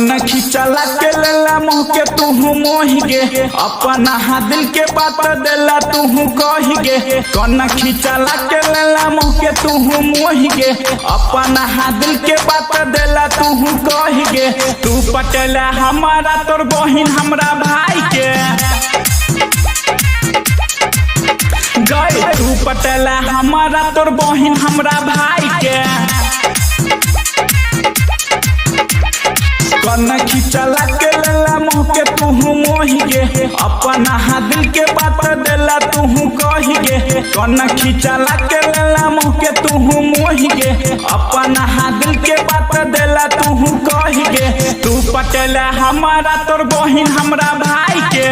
कन खिंचला के लेला मुँह के तूहू मोहि गे अपना दिल के बात देला तूहू कही गे कन खिंचला के लेला मुँह के तूहू मोहि गे अपना दिल के बात देला तूहू कही गे तू पटेला हमारा तोर बहिन हमरा भाई के गई तू पटेला हमारा तोर बहिन हमरा भाई के कन खिंचला के लेला मुँह के तूहू मोहि गे अपना दिल के बात देला तूहू कही गे कन खिंचला के लेला मुँह के तूहू मोहि गे अपना दिल के बात देला तूहू कही गे तू पटेला हमारा तोर बहिन हमरा भाई के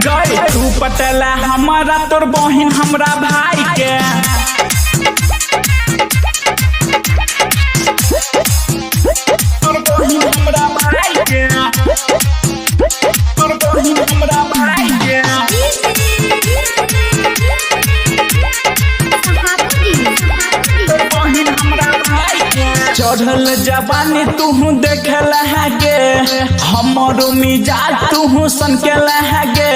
गई तू पटेला हमारा तोर बहिन हमरा भाई के तोर बहिन हमरा भाई के तोर बहिन हमरा भाई के तोर बहिन हमरा भाई के चढ़ल जवानी तूहू देखला है गे हमरो मिजाज तूहू सनकेला है गे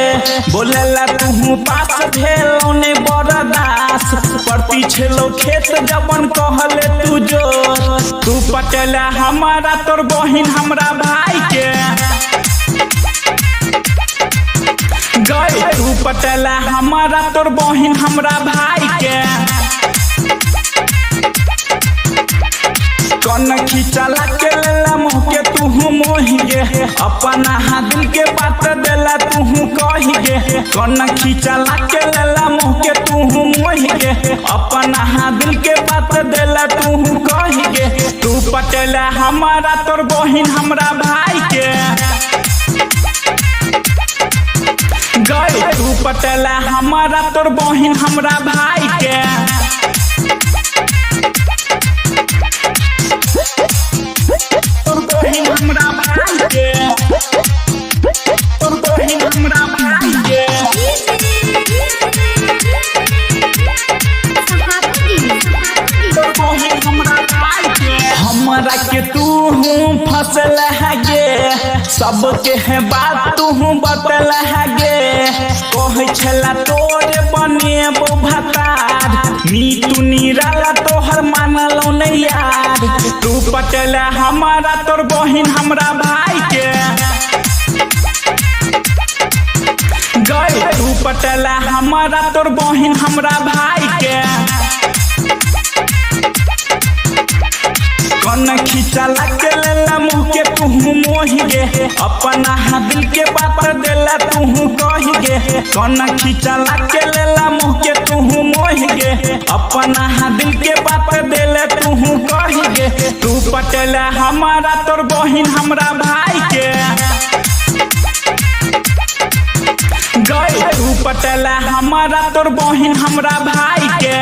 बोलेला तूहू पास भेलो ने बरदास परती छेलो खेत जवन कहले तू जो तू पटेला हमारा तोर बहिन हमरा भाई के गई तू पटेला हमारा तोर बहिन हमरा भाई के कन खिंचला के लेला मुँह के तूहू मोहि गे अपना दिल के बात देला तूहू कही गे कन खिंचला के लेला मुँह के तूहू मोहि गे अपना दिल के बात देला तूहू कही गे तू पटेला हमारा तोर बहिन हमरा भाई के गई तू पटेला हमारा तोर बहिन हमरा भाई के तोर बहिन हमरा भाई के तोर बहिन हमरा भाई के तोर बहिन हमरा भाई के हमरा के तूहू फसल है गे सबके है बात तूहू बतल है गे कहे छला तोरे बनेबो भतार नीतू निराला तोहर मानलो नहीं यार तू पटेला हमारा तोर बहिन हमरा भाई के गई तू पटेला हमारा तोर बहिन हमरा भाई के कन खिंचला के लेला मुँह के तूहू मोहि गे अपना दिल के बात देला तूहू कही गे कन खिंचला के लेला मुँह के तूहू मोहि गे अपना दिल के बात देला तूहू कही गे तू पटेला हमारा तोर बहिन हमरा भाई के गई तू पटेला हमारा तोर बहिन हमरा भाई के।